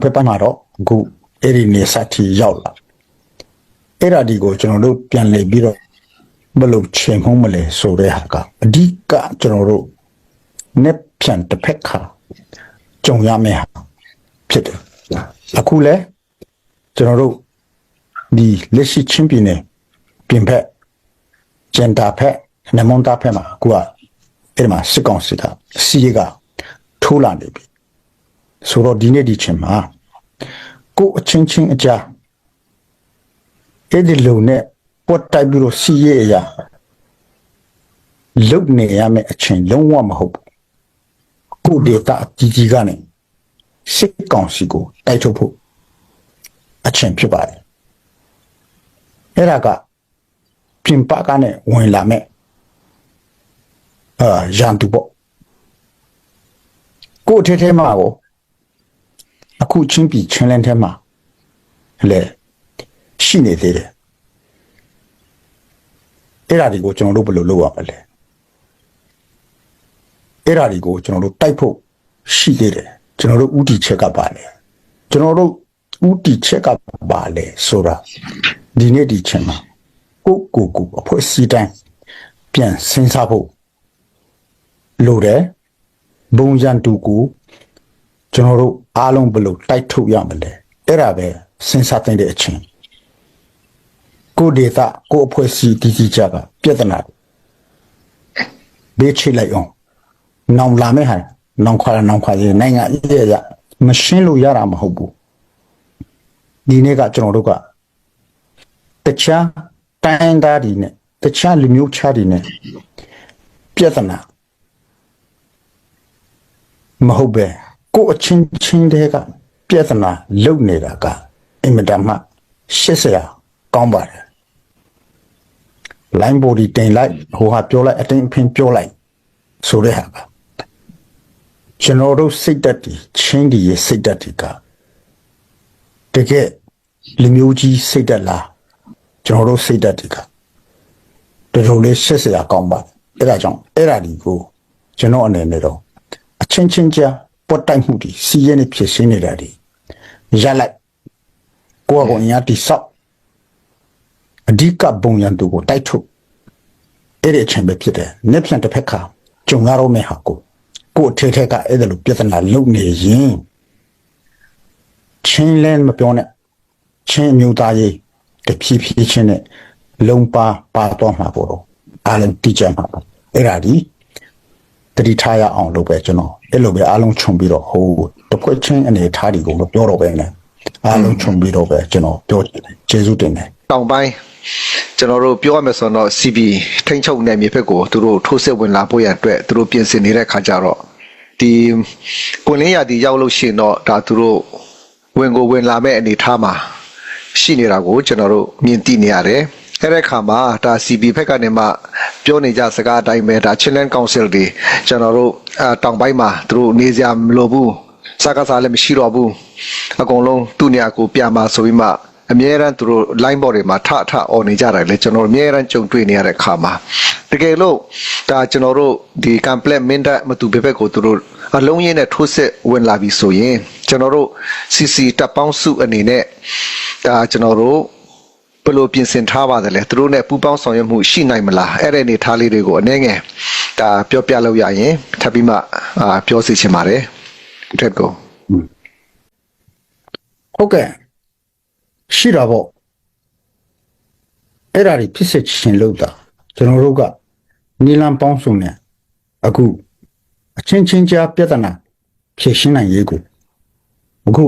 ဖက်ပိုင်းမှာတော့အခုအဲ့ဒီနေဆက်တီရောက်လာအဲ့ဒါဒီကိုကျွန်တော်တို့ပြန်လည်ပြီးတော့ဘယ်လိုချိန်မှုမလဲဆိုတဲ့ဟာကအဓိကကျွန်တော်တို့net ဖြန့်တစ်ဖက်ခါကြုံရမယ့်ဟာဖြစ်တယ်အခုလဲကျွန်တော်တို့ဒီလက်ရှိချင်းပြည်နယ်ပြင်ဖက်ကျန်တာဖက်နမွန်တာဖက်မှာကိုကအဲ့ဒီမှာစစ်ကောင်စစ်ကစီးကထိုးလာနေပြီဆိုတော့ဒီနေ့ဒီချိန်မှာကိုအချင်းချင်းအကြားအဲ့ဒီလုံနဲ့ပွတ်တိုက်ပြီးတော့စီးရဲအရာလုံနေရမယ့်အချိန်လုံးဝမဟုတ်ဘူးကိုဒေတာကြီးကနေစစ်ကောင်စီကိုတိုက်ထုတ်ဖို့အချိန်ဖြစ်ပါတယ်အဲ့ဒါကပြင်ပကနေဝင်လာမဲ့ရန်သူပေါ့ကိုထဲမှာကိုအခုချင်းပြည်ချင်းလန်းထဲမှာလေရှိနေသေးတယ်အဲ့ဒါတွေကိုကျွန်တော်တို့ဘယ်လိုလုပ်ရမလဲအဲ့ဒါတွေကိုကျွန်တော်တို့တိုက်ဖို့ရှိသေးတယ်ကျွန်တော်တို့ဥတီချက်ကပါလေကျွန်တော်တို့ဥတီချက်ကပါလေဆိုတာဒီနေ့ဒီချိန်မှာကိုအဖွဲ့စီတိုင်းပြန်စဉ်းစားဖို့လိုတယ်ဘုံရန်တူကိုကျွန်တော်တို့အားလုံးဘယ်လိုတိုက်ထုတ်ရမလဲအဲ့ဒါပဲစဉ်းစားတဲ့အချိန်ကိုဒေတာကိုအဖွဲ့စီတီချက်ကပြဿနာဘေးချိလိုက်အောင်နောင်လာမဲ့ဟာနောင်ခွာရေးနိုင်ငံရေးရမရှင်းလို့ရတာမဟုတ်ဘူးဒီနေ့ကကျွန်တော်တို့ကတခြားတိုင်းသားတွေနဲ့တခြားလူမျိုးခြားတွေနဲ့ပြဿနာမဟုတ်ပဲကိုအချင်းချင်းတည်းကပြဿနာလုံနေတာကအင်မတန်မှရှစ်စရာကောင်းပါတယ်လိုင်းဘော်ဒီတင်လိုက်ဟိုဟာပြောလိုက်အတင်းအဖင်ပြောလိုက်ဆိုတဲ့ဟာကကျွန်တော်တို့စိတ်ဓာတ်တွေချင်းဒီရဲ့စိတ်ဓာတ်တွေကတကယ်လူမျိုးကြီးစိတ်ဓာတ်လားကျွန်တော်တို့စိတ်ဓာတ်တွေကတော်တော်လေးရှစ်စရာကောင်းပါတယ်အဲ့ဒါကြောင့်အဲ့ဒါဒီကိုကျွန်တော်အနေနဲ့တော့အချင်းချင်းကြားပွတ်တိုက်မှုတွေစီးရဲနေဖြစ်ရှင်းနေတာတွေရလိုက်ကိုယ့်အကုန်ညာတိဆောက်အဓိကဘုံရန်သူကိုတိုက်ထုတ်အဲ့ဒီအချိန်ပဲဖြစ်တယ်။နှစ်ပြန်တစ်ဖက်ခါကြုံရတော့မယ့်ဟာကိုအထက်ကအဲ့ဒါလိုပြဿနာလုံနေရင်ချင်းလဲမပြောနဲ့ချင်းမျိုးသားရေးတဖြည်းဖြည်းချင်းနဲ့လုံပါတော့မှာပေါ့တော့အားလုံးတိကျမှာအဲ့ဒါဒီတတိထားရအောင်လုပ်ပဲကျွန်တော်အဲ့လိုပဲအားလုံးခြုံပြီးတော့ဟိုတစ်ခွက်ချင်းအနေထားတွေကိုပြောတော့ပဲနဲ့အားလုံးခြုံပြီးတော့ပဲကျွန်တော်ပြောတယ်ကျေးဇူးတင်တယ်တောင်ပိုင်းကျွန်တော်တို့ပြောရမယ်ဆိုတော့ CB ထိန်းချုပ်နယ်မြေဘက်ကိုသူတို့ထိုးစစ်ဝင်လာဖို့ရန်အတွက်သူတို့ပြင်ဆင်နေတဲ့ခါကျတော့ဒီပွင့်လင်းရာသီရောက်လို့ရှိရင်တော့ဒါသူတို့ဝင်လာမဲ့အနေထားမှာရှိနေတာကိုကျွန်တော်တို့မြင်သိနေရတယ်အဲ့တဲ့ခါမှာဒါ CB ဘက်ကနေမှပြောနေကြစကားအတိုင်းပဲဒါ Chillian Council တွေကျွန်တော်တို့တောင်ပိုင်းမှာသူတို့နေစရာမလိုဘူးစကားစားလည်းမရှိတော့ဘူးအကုန်လုံးသူ့နေရာကိုပြမှာဆိုပြီးမှအမြဲတမ်းသူတို့ line board တွေမှာထအော်နေကြတယ်လေကျွန်တော်အမြဲတမ်းကြုံတွေ့နေရတဲ့ခါမှာတကယ်လို့ဒါကျွန်တော်တို့ဒီ complex minda မတူဘက်ကိုသူတို့အလုံးရင်းနဲ့ထိုးစစ်ဝင်လာပြီဆိုရင်ကျွန်တော်တို့ CC တပ်ပေါင်းစုအနေနဲ့ဒါကျွန်တော်တို့ဘယ်လိုပြင်ဆင်ထားပါသလဲသူတို့နဲ့ပူးပေါင်းဆောင်ရွက်မှုရှိနိုင်မလားအဲ့တဲ့အနေထားလေးတွေကိုအနည်းငယ်ဒါပြောပြလို့ရရင်ထပ်ပြီးမှပြောစီချင်ပါတယ်တက်ကိုဟုတ်ကဲ့ရှိတာပေါ့အဲ့ဒါတွေဖြစ်စေချင်လို့တာကျွန်တော်တို့ကနီလန်ပေါင်းစုံနဲ့အခုအချင်းချင်းကြားပြဿနာဖြေရှင်းနိုင်ရေးကိုအခု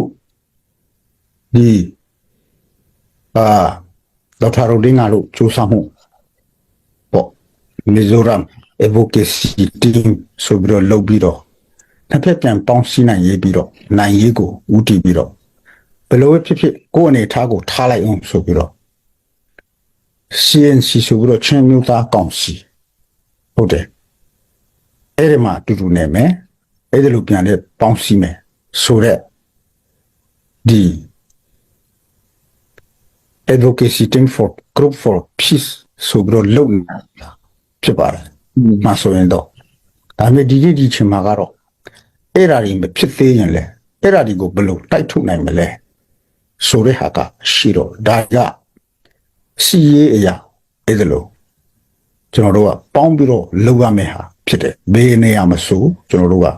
ဒီဒေါက်တာရိုဒင်းကလို့စူးစမ်းမှုပေါ့မီဇိုရမ် advocacy team ဆိုပြီးတော့လုပ်ပြီးတော့တစ်ဖက်ပြန်ပေါင်းစည်းနိုင်ရေးပြီးတော့နိုင်ရေးကိုဦးတည်ပြီးတော့ဘယ်လိုဖြစ်ဖြစ်ကိုယ်အနေထားကိုထားလိုက်အောင်ဆိုပြီးတော့ CNC ဆိုပြီးတော့ချင်းမျိုးသားကောင်စီဟုတ်တယ်အဲ့ဒီမှာတူတူနေမယ်အဲ့ဒီလိုပြန်လဲပေါင်းစည်းမယ်ဆိုတော့ဒီ advocacy team for group for peace ဆိုပြီးတော့လုပ်နေတာဖြစ်ပါတယ်မဆိုရင်တော့ဒါပေမဲ့ဒီချိန်မှာကတော့အဲ့ဓာတွေမဖြစ်သေးရင်လေ အဲ့ဒါဒီကိုဘယ်လိုတိုက်ထုတ်နိုင်မလဲဆိုတဲ့ဟာကရှိတော့ဒါကစီရေးအရာအဲ့ဒါလို့ကျွန်တော်တို့ကပေါင်းပြီးတော့လုပ်ရမယ့်ဟာဖြစ်တယ်ဘယ်နေရာမဆိုကျွန်တော်တို့က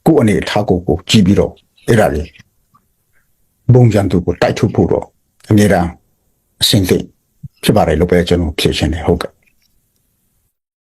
ကိုယ်အနေထားကိုကြည့်ပြီးတော့အဲ့ဒါလေးဘုံကြံသူကိုတိုက်ထုတ်ဖို့တော့အများအားအစဉ်သိဖြစ်ပါတယ်လို့ပဲကျွန်တော်ဖြေရှင်းတယ်ဟုတ်ကဲ့